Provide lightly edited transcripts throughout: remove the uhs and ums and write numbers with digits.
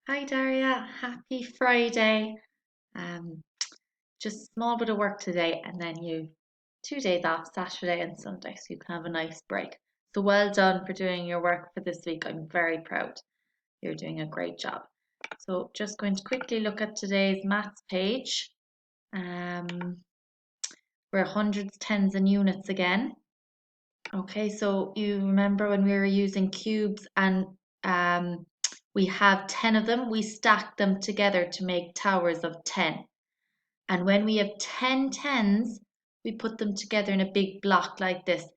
Hi Daria, happy Friday. Um, just a small bit of work today and then you 2 days off, Saturday and Sunday, so you can have a nice break. So well done for doing your work for this week. I'm very proud. You're doing a great job. So just going to quickly look at today's maths page. We're hundreds, tens and units again. Okay, so you remember when we were using cubes and we have 10 of them, we stack them together to make towers of 10. And when we have 10 tens, we put them together in a big block like this,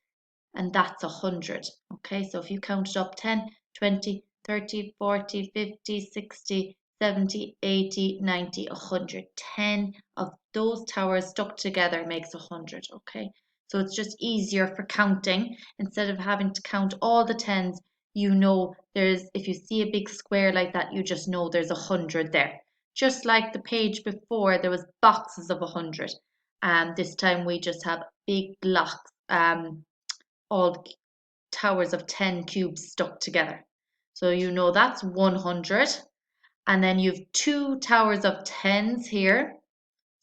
and that's 100. Okay, so if you count it up 10, 20, 30, 40, 50, 60, 70, 80, 90, 100. 10 of those towers stuck together makes 100. Okay, so it's just easier for counting. Instead of having to count all the tens, you know if you see a big square like that, you just know there's 100 there. Just like the page before, there was boxes of 100. This time we just have big blocks. All towers of 10 cubes stuck together. So you know that's 100. And then you've two towers of 10s here.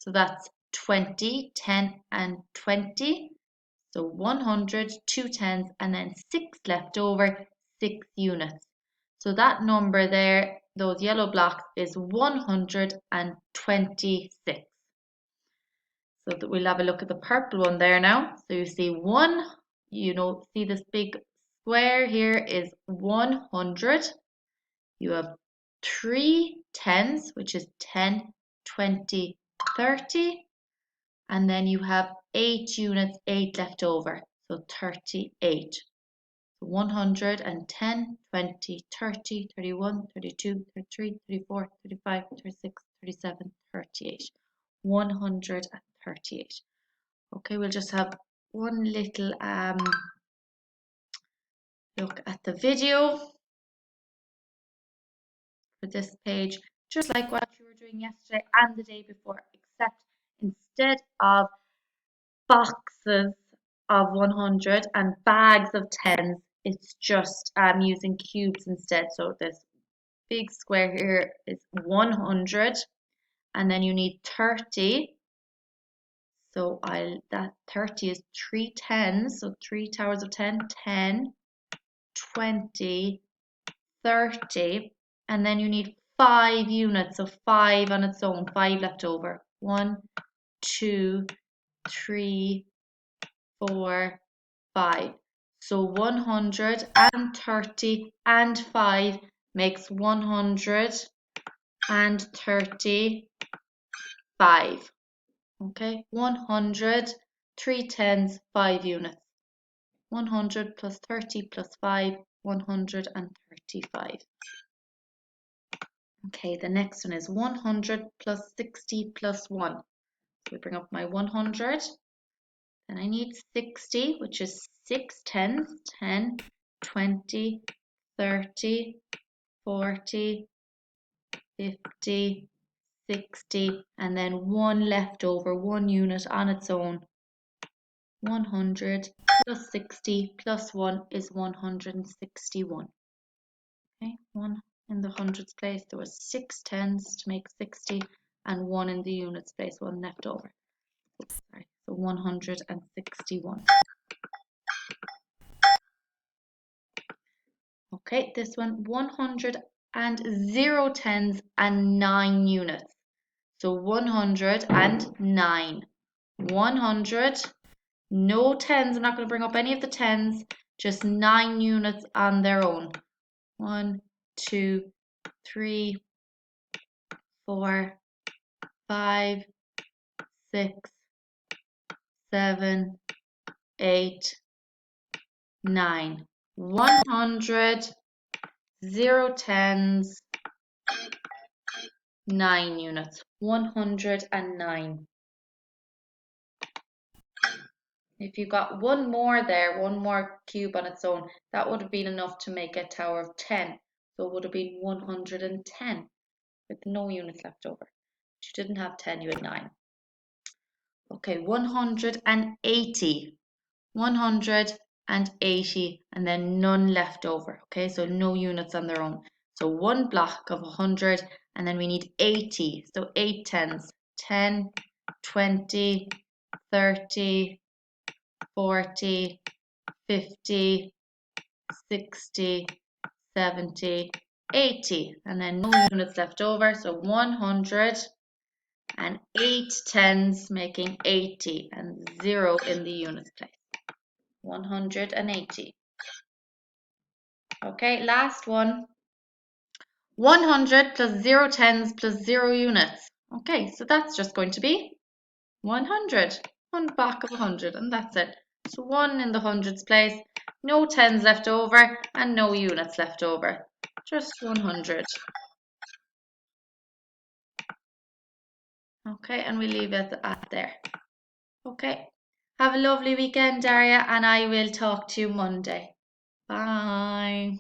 So that's 20, 10 and 20. So 100, two tens, and then 6 left over, 6 units. So that number there, those yellow blocks, is 126. So that we'll have a look at the purple one there now. So you see see this big square here is 100. You have 3 tens, which is 10, 20, 30. And then you have 8 units, 8 left over. So 38. So 110, 20, 30, 31, 32, 33, 34, 35, 36, 37, 38. 138. Okay, we'll just have one little look at the video for this page, just like what you were doing yesterday and the day before, except instead of boxes of 100 and bags of 10s, it's just using cubes instead. So this big square here is 100, and then you need 30. So that 30 is 3 tens, so 3 towers of 10, 10, 20, 30, and then you need 5 units, so 5 on its own, 5 left over. 1, 2, 3, 4, 5. So 130 and 5 makes 135. Okay, 100, 3 tens, 5 units. 100 plus 30 plus 5, 135. Okay, the next one is 100 plus 60 plus 1. So we bring up my 100. Then I need 60, which is 6 tens, 10, 20, 30, 40, 50, 60, and then 1 left over, 1 unit on its own. 100 plus 60 plus 1 is 161. Okay, 1 in the hundreds place, there was 6 tens to make 60, and 1 in the units place, 1 left over. Oops, sorry. So 161. Okay, this one, 100 and 0 tens and 9 units. So 109. 100, no tens, I'm not going to bring up any of the tens, just 9 units on their own. 1, 2, 3, 4, 5, 6, 7, 8, 9. 100, 0 tens, 9 units. 109. If you got one more there, one more cube on its own, that would have been enough to make a tower of 10. So it would have been 110 with no units left over. But you didn't have 10, you had 9. Okay, 180. 180 and then none left over. Okay, so no units on their own. So one block of 100, and then we need 80. So 8 tens, 10, 20, 30, 40, 50, 60, 70, 80, and then no units left over. So 100 and 8 tens making 80 and 0 in the units place. 180. Okay, last one. 100 plus 0 tens plus 0 units. Okay, so that's just going to be 100. One block of 100, and that's it. So 1 in the hundreds place, no tens left over, and no units left over. Just 100. Okay, and we leave it at there. Okay, have a lovely weekend, Daria, and I will talk to you Monday. Bye.